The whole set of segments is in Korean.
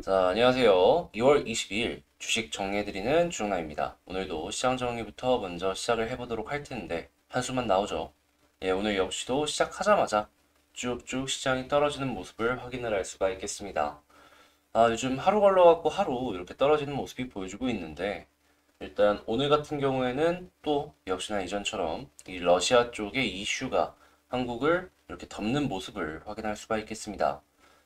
자, 안녕하세요. 2월 22일 주식 정리해드리는 주정남입니다. 오늘도 시장 정리부터 먼저 시작을 해보도록 할 텐데, 한수만 나오죠. 예, 오늘 역시도 시작하자마자 쭉쭉 시장이 떨어지는 모습을 확인을 할 수가 있겠습니다. 요즘 하루 걸러갖고 하루 이렇게 떨어지는 모습이 보여주고 있는데, 일단 오늘 같은 경우에는 또 역시나 이전처럼 이 러시아 쪽의 이슈가 한국을 이렇게 덮는 모습을 확인할 수가 있겠습니다.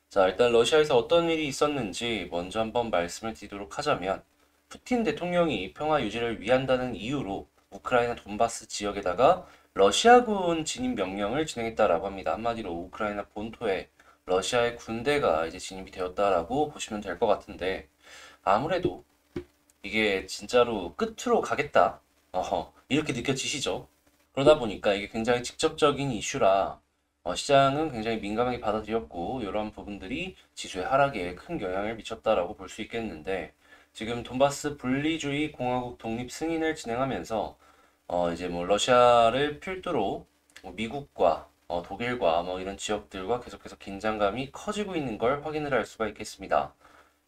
자, 일단 러시아에서 어떤 일이 있었는지 먼저 한번 말씀을 드리도록 하자면, 푸틴 대통령이 평화 유지를 위한다는 이유로 우크라이나 돈바스 지역에다가 러시아군 진입 명령을 진행했다라고 합니다. 한마디로 우크라이나 본토에 러시아의 군대가 이제 진입이 되었다라고 보시면 될 것 같은데, 아무래도 이게 진짜로 끝으로 가겠다. 이렇게 느껴지시죠? 그러다 보니까 이게 굉장히 직접적인 이슈라 시장은 굉장히 민감하게 받아들였고 이러한 부분들이 지수의 하락에 큰 영향을 미쳤다라고 볼 수 있겠는데 지금 돈바스 분리주의 공화국 독립 승인을 진행하면서 이제 뭐 러시아를 필두로 뭐 미국과 독일과 뭐 이런 지역들과 계속해서 긴장감이 커지고 있는 걸 확인을 할 수가 있겠습니다.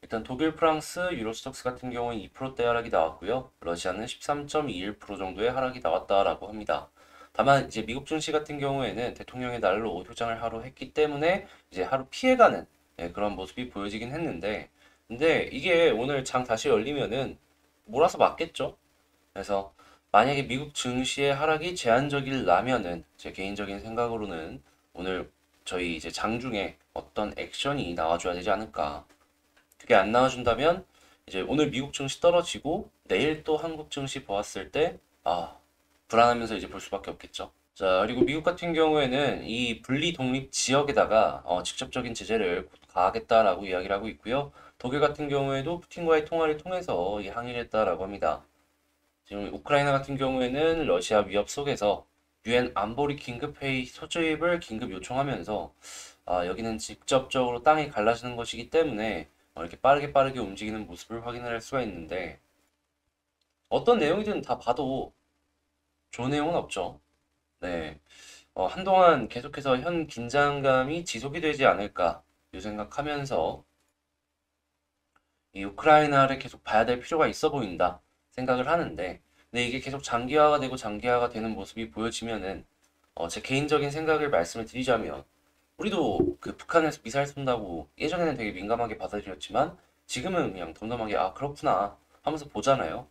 일단 독일, 프랑스, 유로스톡스 같은 경우는 2%대 하락이 나왔고요. 러시아는 13.21% 정도의 하락이 나왔다라고 합니다. 다만 이제 미국 증시 같은 경우에는 대통령의 날로 휴장을 하루 했기 때문에 이제 하루 피해가는 그런 모습이 보여지긴 했는데 근데 이게 오늘 장 다시 열리면은 몰아서 맞겠죠? 그래서 만약에 미국 증시의 하락이 제한적이라면은 제 개인적인 생각으로는 오늘 저희 이제 장중에 어떤 액션이 나와줘야 되지 않을까. 그게 안 나와준다면 이제 오늘 미국 증시 떨어지고 내일 또 한국 증시 보았을 때 불안하면서 이제 볼 수밖에 없겠죠. 자, 그리고 미국 같은 경우에는 이 분리 독립 지역에다가 직접적인 제재를 곧 가하겠다라고 이야기를 하고 있고요. 독일 같은 경우에도 푸틴과의 통화를 통해서 이 항의를 했다라고 합니다. 지금 우크라이나 같은 경우에는 러시아 위협 속에서 유엔 안보리 긴급회의 소집을 긴급 요청하면서 여기는 직접적으로 땅이 갈라지는 것이기 때문에 이렇게 빠르게 움직이는 모습을 확인을 할 수가 있는데 어떤 내용이든 다 봐도 좋은 내용은 없죠. 네. 한동안 계속해서 현 긴장감이 지속이 되지 않을까 이 생각하면서 이 우크라이나를 계속 봐야 될 필요가 있어 보인다 생각을 하는데 근데 이게 계속 장기화가 되고 장기화가 되는 모습이 보여지면은 제 개인적인 생각을 말씀을 드리자면 우리도 그 북한에서 미사일 쏜다고 예전에는 되게 민감하게 받아들였지만 지금은 그냥 덤덤하게 그렇구나 하면서 보잖아요.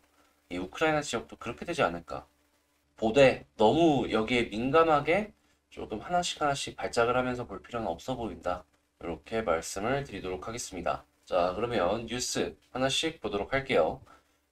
이 우크라이나 지역도 그렇게 되지 않을까. 보되 너무 여기에 민감하게 조금 하나씩 발작을 하면서 볼 필요는 없어 보인다. 이렇게 말씀을 드리도록 하겠습니다. 자, 그러면 뉴스 하나씩 보도록 할게요.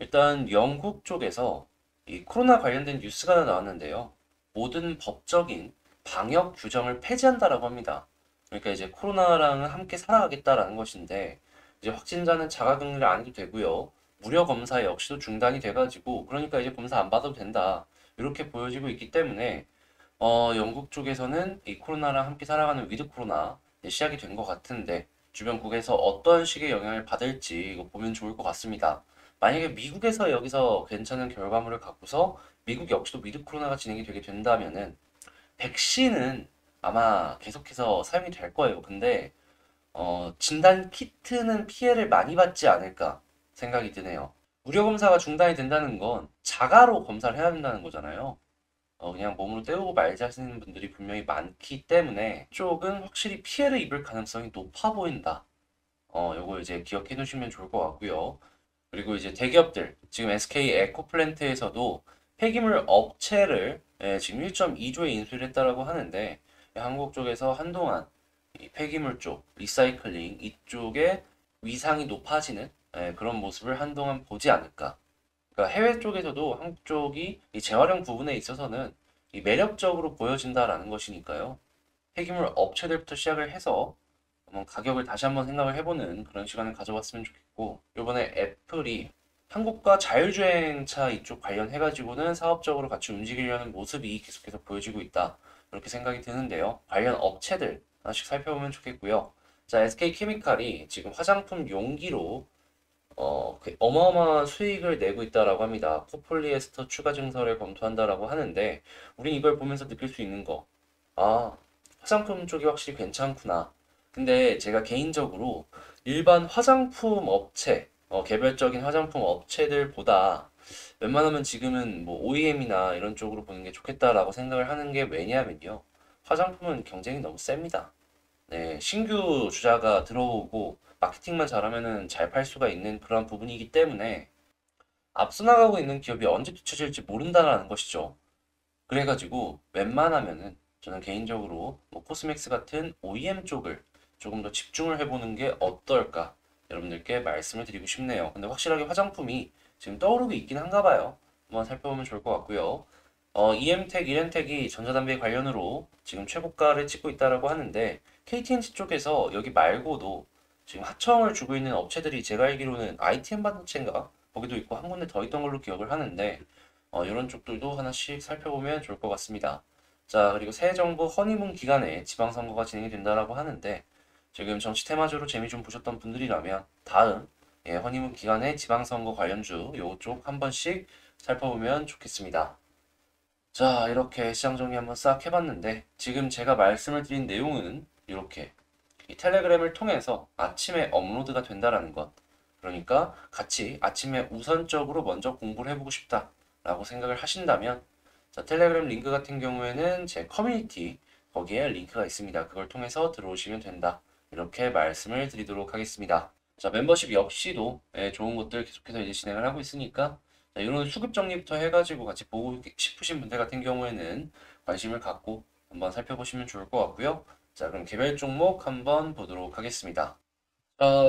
일단 영국 쪽에서 이 코로나 관련된 뉴스가 하나 나왔는데요. 모든 법적인 방역 규정을 폐지한다라고 합니다. 그러니까 이제 코로나랑은 함께 살아가겠다라는 것인데 이제 확진자는 자가격리 안 해도 되고요. 무료 검사 역시도 중단이 돼가지고 그러니까 이제 검사 안 받아도 된다. 이렇게 보여지고 있기 때문에 영국 쪽에서는 이 코로나랑 함께 살아가는 위드 코로나 시작이 된 것 같은데 주변국에서 어떤 식의 영향을 받을지 이거 보면 좋을 것 같습니다. 만약에 미국에서 여기서 괜찮은 결과물을 갖고서 미국 역시도 위드 코로나가 진행이 되게 된다면은 백신은 아마 계속해서 사용이 될 거예요. 근데 진단 키트는 피해를 많이 받지 않을까 생각이 드네요. 무료 검사가 중단이 된다는 건 자가로 검사를 해야 된다는 거잖아요. 그냥 몸으로 때우고 말지 하시는 분들이 분명히 많기 때문에 쪽은 확실히 피해를 입을 가능성이 높아 보인다. 요거 이제 기억해 두시면 좋을 것 같고요. 그리고 이제 대기업들, 지금 SK 에코플랜트에서도 폐기물 업체를 지금 1.2조에 인수를 했다라고 하는데 한국 쪽에서 한동안 이 폐기물 쪽, 리사이클링 이쪽에 위상이 높아지는 그런 모습을 한동안 보지 않을까. 그러니까 해외 쪽에서도 한국 쪽이 이 재활용 부분에 있어서는 이 매력적으로 보여진다라는 것이니까요. 폐기물 업체들부터 시작을 해서 한번 가격을 다시 한번 생각을 해보는 그런 시간을 가져봤으면 좋겠고, 이번에 애플이 한국과 자율주행차 이쪽 관련해가지고는 사업적으로 같이 움직이려는 모습이 계속해서 보여지고 있다. 이렇게 생각이 드는데요. 관련 업체들 하나씩 살펴보면 좋겠고요. 자, SK케미칼이 지금 화장품 용기로 그 어마어마한 수익을 내고 있다라고 합니다. 코폴리에스터 추가 증설을 검토한다라고 하는데, 우린 이걸 보면서 느낄 수 있는 거, 화장품 쪽이 확실히 괜찮구나. 근데 제가 개인적으로 일반 화장품 업체, 개별적인 화장품 업체들보다 웬만하면 지금은 뭐 OEM이나 이런 쪽으로 보는 게 좋겠다라고 생각을 하는 게 왜냐하면요. 화장품은 경쟁이 너무 셉니다. 네, 신규 주자가 들어오고 마케팅만 잘하면은 잘 팔 수가 있는 그런 부분이기 때문에 앞서 나가고 있는 기업이 언제 뒤처질지 모른다는 것이죠. 그래가지고 웬만하면은 저는 개인적으로 뭐 코스맥스 같은 OEM 쪽을 조금 더 집중을 해보는 게 어떨까 여러분들께 말씀을 드리고 싶네요. 근데 확실하게 화장품이 지금 떠오르고 있긴 한가 봐요. 한번 살펴보면 좋을 것 같고요. EM텍, 이렌텍이 전자담배 관련으로 지금 최고가를 찍고 있다라고 하는데 KTNG 쪽에서 여기 말고도 지금 하청을 주고 있는 업체들이 제가 알기로는 ITM 반도체인가 거기도 있고 한 군데 더 있던 걸로 기억을 하는데 이런 쪽들도 하나씩 살펴보면 좋을 것 같습니다. 자, 그리고 새 정부 허니문 기간에 지방선거가 진행이 된다라고 하는데 지금 정치 테마주로 재미 좀 보셨던 분들이라면 다음 허니문 기간에 지방선거 관련주 요쪽 한 번씩 살펴보면 좋겠습니다. 자, 이렇게 시장 정리 한번 싹 해봤는데 지금 제가 말씀을 드린 내용은 이렇게 이 텔레그램을 통해서 아침에 업로드가 된다라는 것. 그러니까 같이 아침에 우선적으로 먼저 공부를 해보고 싶다라고 생각을 하신다면 자, 텔레그램 링크 같은 경우에는 제 커뮤니티 거기에 링크가 있습니다. 그걸 통해서 들어오시면 된다. 이렇게 말씀을 드리도록 하겠습니다. 자, 멤버십 역시도 좋은 것들 계속해서 이제 진행을 하고 있으니까 자, 이런 수급 정리부터 해가지고 같이 보고 싶으신 분들 같은 경우에는 관심을 갖고 한번 살펴보시면 좋을 것 같고요. 자, 그럼 개별 종목 한번 보도록 하겠습니다.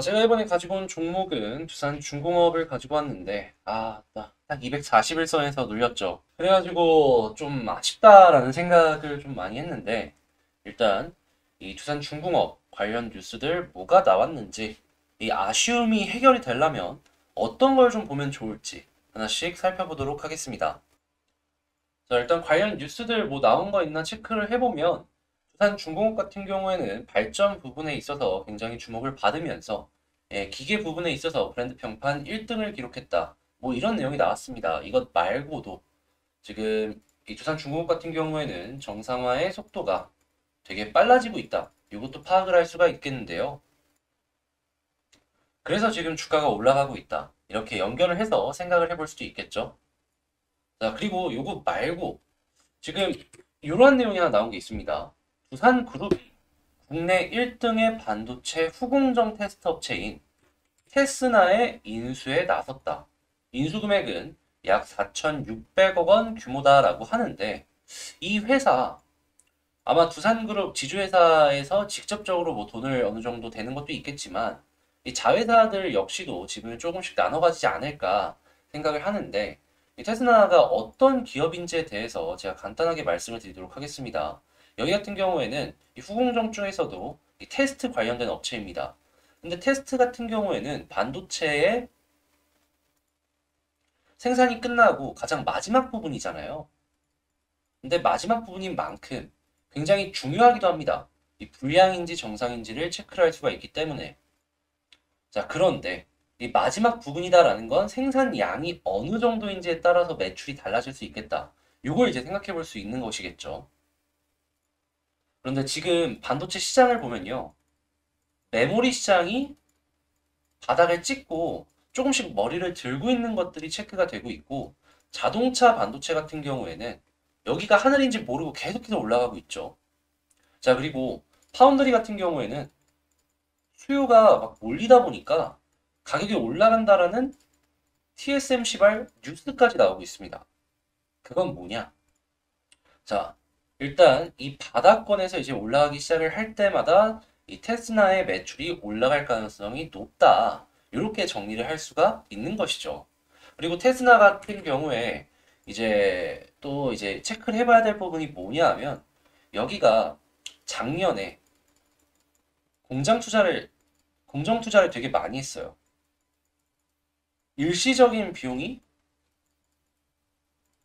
제가 이번에 가지고 온 종목은 두산 중공업을 가지고 왔는데, 딱 240일선에서 눌렸죠. 그래가지고 좀 아쉽다라는 생각을 좀 많이 했는데, 일단 이 두산 중공업 관련 뉴스들 뭐가 나왔는지, 이 아쉬움이 해결이 되려면 어떤 걸 좀 보면 좋을지 하나씩 살펴보도록 하겠습니다. 자, 일단 관련 뉴스들 뭐 나온 거 있나 체크를 해보면, 두산중공업 같은 경우에는 발전 부분에 있어서 굉장히 주목을 받으면서 기계 부분에 있어서 브랜드 평판 1등을 기록했다. 뭐 이런 내용이 나왔습니다. 이것 말고도 지금 이 두산중공업 같은 경우에는 정상화의 속도가 되게 빨라지고 있다. 이것도 파악을 할 수가 있겠는데요. 그래서 지금 주가가 올라가고 있다. 이렇게 연결을 해서 생각을 해볼 수도 있겠죠. 자, 그리고 이거 말고 지금 이러한 내용이 하나 나온 게 있습니다. 두산그룹이 국내 1등의 반도체 후공정 테스트 업체인 테스나의 인수에 나섰다. 인수 금액은 약 4,600억 원 규모다라고 하는데 이 회사 아마 두산그룹 지주회사에서 직접적으로 뭐 돈을 어느 정도 되는 것도 있겠지만 이 자회사들 역시도 지분을 조금씩 나눠 가지지 않을까 생각을 하는데 이 테스나가 어떤 기업인지에 대해서 제가 간단하게 말씀을 드리도록 하겠습니다. 여기 같은 경우에는 이 후공정 중에서도 이 테스트 관련된 업체입니다. 근데 테스트 같은 경우에는 반도체의 생산이 끝나고 가장 마지막 부분이잖아요. 근데 마지막 부분인 만큼 굉장히 중요하기도 합니다. 이 불량인지 정상인지를 체크를 할 수가 있기 때문에. 자, 그런데 이 마지막 부분이다라는 건 생산량이 어느 정도인지에 따라서 매출이 달라질 수 있겠다. 요걸 이제 생각해 볼 수 있는 것이겠죠. 그런데 지금 반도체 시장을 보면요. 메모리 시장이 바닥을 찍고 조금씩 머리를 들고 있는 것들이 체크가 되고 있고 자동차 반도체 같은 경우에는 여기가 하늘인지 모르고 계속해서 올라가고 있죠. 자, 그리고 파운드리 같은 경우에는 수요가 막 몰리다 보니까 가격이 올라간다라는 TSMC발 뉴스까지 나오고 있습니다. 그건 뭐냐? 자, 일단 이 바닥권에서 이제 올라가기 시작을 할 때마다 이 테스나의 매출이 올라갈 가능성이 높다. 이렇게 정리를 할 수가 있는 것이죠. 그리고 테스나 같은 경우에 이제 또 이제 체크를 해봐야 될 부분이 뭐냐 하면 여기가 작년에 공장 투자를 공정 투자를 되게 많이 했어요. 일시적인 비용이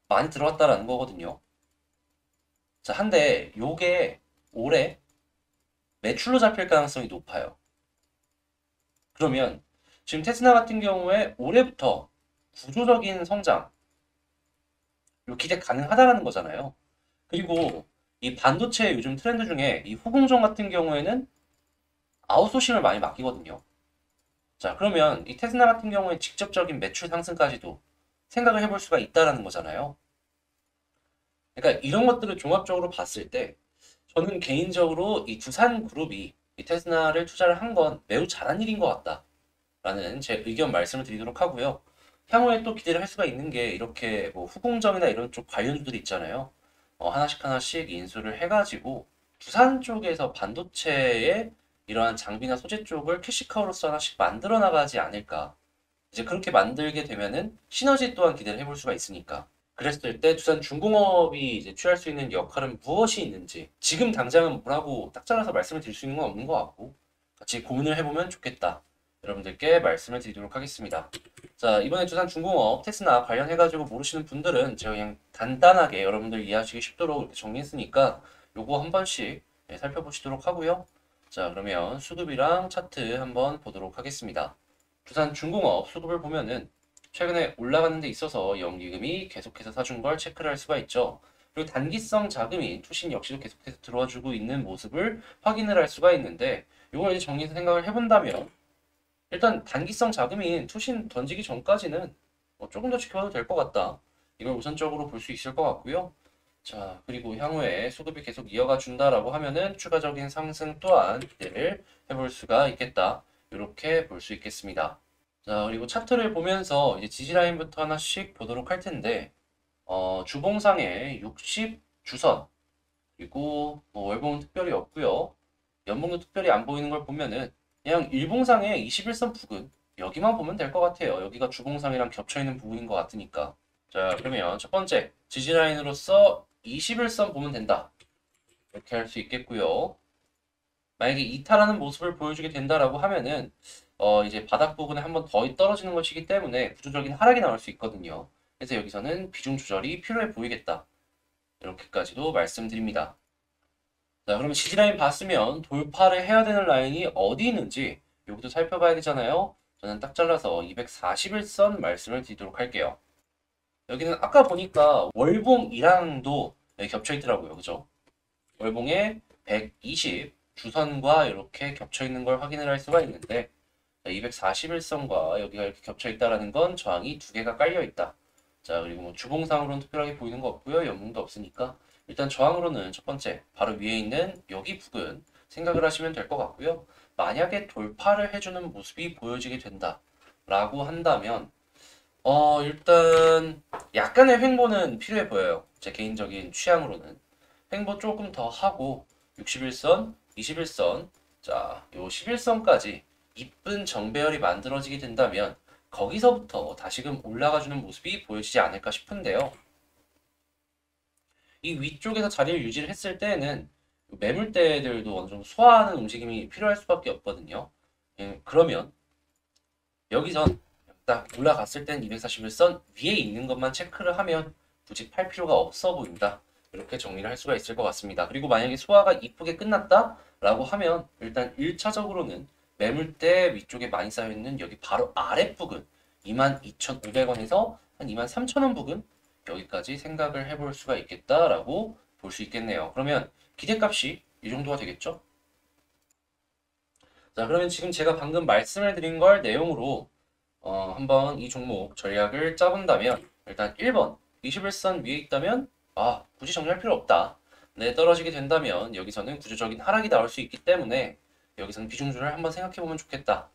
많이 들어갔다라는 거거든요. 자, 한데 요게 올해 매출로 잡힐 가능성이 높아요. 그러면 지금 테스라 같은 경우에 올해부터 구조적인 성장, 요 기대 가능하다라는 거잖아요. 그리고 이 반도체 요즘 트렌드 중에 이 후공정 같은 경우에는 아웃소싱을 많이 맡기거든요. 자, 그러면 이 테슬라 같은 경우에 직접적인 매출 상승까지도 생각을 해볼 수가 있다라는 거잖아요. 그러니까 이런 것들을 종합적으로 봤을 때 저는 개인적으로 이 두산그룹이 이 테슬라를 투자를 한 건 매우 잘한 일인 것 같다라는 제 의견 말씀을 드리도록 하고요. 향후에 또 기대를 할 수가 있는 게 이렇게 뭐 후공정이나 이런 쪽 관련주들이 있잖아요. 하나씩 하나씩 인수를 해가지고 두산 쪽에서 반도체의 이러한 장비나 소재 쪽을 캐시카우로서 하나씩 만들어 나가지 않을까. 이제 그렇게 만들게 되면은 시너지 또한 기대를 해볼 수가 있으니까. 그랬을 때 두산중공업이 이제 취할 수 있는 역할은 무엇이 있는지 지금 당장은 뭐라고 딱 잘라서 말씀을 드릴 수 있는 건 없는 것 같고 같이 고민을 해보면 좋겠다. 여러분들께 말씀을 드리도록 하겠습니다. 자, 이번에 두산중공업 테스나 관련해가지고 모르시는 분들은 제가 그냥 간단하게 여러분들 이해하시기 쉽도록 이렇게 정리했으니까 요거 한 번씩 살펴보시도록 하고요. 자, 그러면 수급이랑 차트 한번 보도록 하겠습니다. 두산중공업 수급을 보면은 최근에 올라가는 데 있어서 연기금이 계속해서 사준 걸 체크를 할 수가 있죠. 그리고 단기성 자금이 투신 역시도 계속해서 들어와주고 있는 모습을 확인을 할 수가 있는데 이걸 이제 정리해서 생각을 해본다면 일단 단기성 자금이 투신 던지기 전까지는 조금 더 지켜봐도 될 것 같다. 이걸 우선적으로 볼 수 있을 것 같고요. 자, 그리고 향후에 수급이 계속 이어가 준다라고 하면은 추가적인 상승 또한 기대를 해볼 수가 있겠다. 이렇게 볼 수 있겠습니다. 자, 그리고 차트를 보면서 이제 지지라인부터 하나씩 보도록 할 텐데, 주봉상에 60 주선, 그리고 뭐 월봉은 특별히 없고요. 연봉도 특별히 안 보이는 걸 보면은 그냥 일봉상에 21선 부근 여기만 보면 될 것 같아요. 여기가 주봉상이랑 겹쳐 있는 부분인 것 같으니까. 자, 그러면 첫 번째 지지라인으로서 21선 보면 된다. 이렇게 할 수 있겠고요. 만약에 이탈하는 모습을 보여주게 된다라고 하면은 이제 바닥 부분에 한번 더 떨어지는 것이기 때문에 구조적인 하락이 나올 수 있거든요. 그래서 여기서는 비중 조절이 필요해 보이겠다. 이렇게까지도 말씀드립니다. 자, 그러면 지지라인 봤으면 돌파를 해야 되는 라인이 어디 있는지 여기도 살펴봐야 되잖아요. 저는 딱 잘라서 241선 말씀을 드리도록 할게요. 여기는 아까 보니까 월봉이랑도 겹쳐 있더라고요. 그죠? 월봉에 120 주선과 이렇게 겹쳐 있는 걸 확인을 할 수가 있는데 241선과 여기가 이렇게 겹쳐 있다라는 건 저항이 두 개가 깔려 있다. 자, 그리고 뭐 주봉상으로는 특별하게 보이는 거 없고요. 연봉도 없으니까 일단 저항으로는 첫 번째 바로 위에 있는 여기 부근 생각을 하시면 될 것 같고요. 만약에 돌파를 해주는 모습이 보여지게 된다라고 한다면 일단 약간의 횡보는 필요해 보여요. 제 개인적인 취향으로는 횡보 조금 더 하고 61선, 21선, 자, 요 11선까지 이쁜 정배열이 만들어지게 된다면 거기서부터 다시금 올라가주는 모습이 보여지지 않을까 싶은데요. 이 위쪽에서 자리를 유지를 했을 때에는 매물대들도 어느 정도 소화하는 움직임이 필요할 수밖에 없거든요. 그러면 여기선 딱 올라갔을 땐 241선 위에 있는 것만 체크를 하면 굳이 팔 필요가 없어 보인다. 이렇게 정리를 할 수가 있을 것 같습니다. 그리고 만약에 소화가 이쁘게 끝났다라고 하면 일단 1차적으로는 매물대 위쪽에 많이 쌓여있는 여기 바로 아랫부분 22,500원에서 한 23,000원 부근 여기까지 생각을 해볼 수가 있겠다라고 볼 수 있겠네요. 그러면 기대값이 이 정도가 되겠죠? 자, 그러면 지금 제가 방금 말씀을 드린 걸 내용으로 한번 이 종목 전략을 짜본다면 일단 1번 21선 위에 있다면 굳이 정리할 필요 없다. 네, 떨어지게 된다면 여기서는 구조적인 하락이 나올 수 있기 때문에 여기서는 비중주를 한번 생각해보면 좋겠다.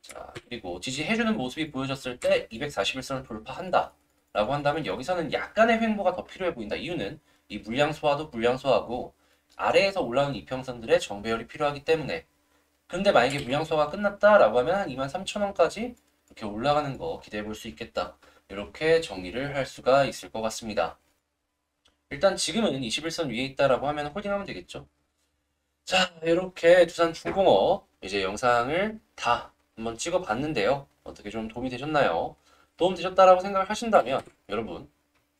자, 그리고 지지해주는 모습이 보여졌을 때 241선을 돌파한다 라고 한다면 여기서는 약간의 횡보가 더 필요해 보인다. 이유는 이 물량 소화도 물량 소화고 아래에서 올라오는 이평선들의 정배열이 필요하기 때문에. 근데 만약에 물량 소화가 끝났다라고 하면 한 23,000원까지 이렇게 올라가는 거 기대해 볼 수 있겠다. 이렇게 정리를 할 수가 있을 것 같습니다. 일단 지금은 21선 위에 있다라고 하면 홀딩하면 되겠죠. 자, 이렇게 두산중공업 이제 영상을 다 한번 찍어 봤는데요. 어떻게 좀 도움이 되셨나요? 도움 되셨다라고 생각을 하신다면 여러분,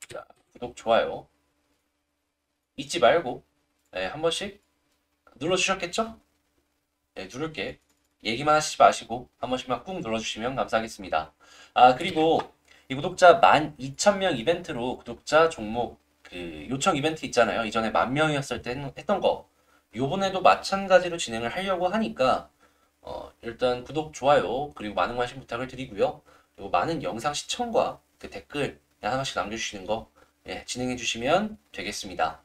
자, 구독, 좋아요 잊지 말고 한 번씩 눌러주셨겠죠? 네, 누를게. 얘기만 하시지 마시고 한 번씩만 꾹 눌러주시면 감사하겠습니다. 그리고 이 구독자 12,000명 이벤트로 구독자 종목 그 요청 이벤트 있잖아요. 이전에 10,000명이었을 때 했던 거. 요번에도 마찬가지로 진행을 하려고 하니까 일단 구독, 좋아요, 그리고 많은 관심 부탁을 드리고요. 그리고 많은 영상 시청과 그 댓글 하나씩 남겨주시는 거 진행해 주시면 되겠습니다.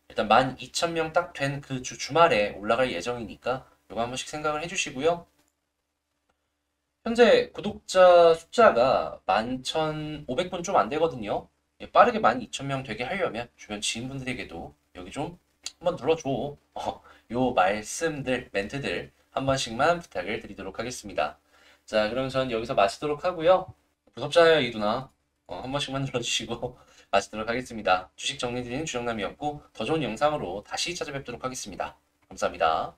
일단 12,000명 딱 된 그 주말에 올라갈 예정이니까 이거 한 번씩 생각을 해주시고요. 현재 구독자 숫자가 11,500분 좀 안 되거든요. 빠르게 12,000명 되게 하려면 주변 지인분들에게도 여기 좀 한번 눌러줘. 요 말씀들, 멘트들 한 번씩만 부탁을 드리도록 하겠습니다. 자, 그럼 전 여기서 마치도록 하고요. 무섭잖아요, 이 누나. 한 번씩만 눌러주시고 마치도록 하겠습니다. 주식 정리드리는 주정남이었고 더 좋은 영상으로 다시 찾아뵙도록 하겠습니다. 감사합니다.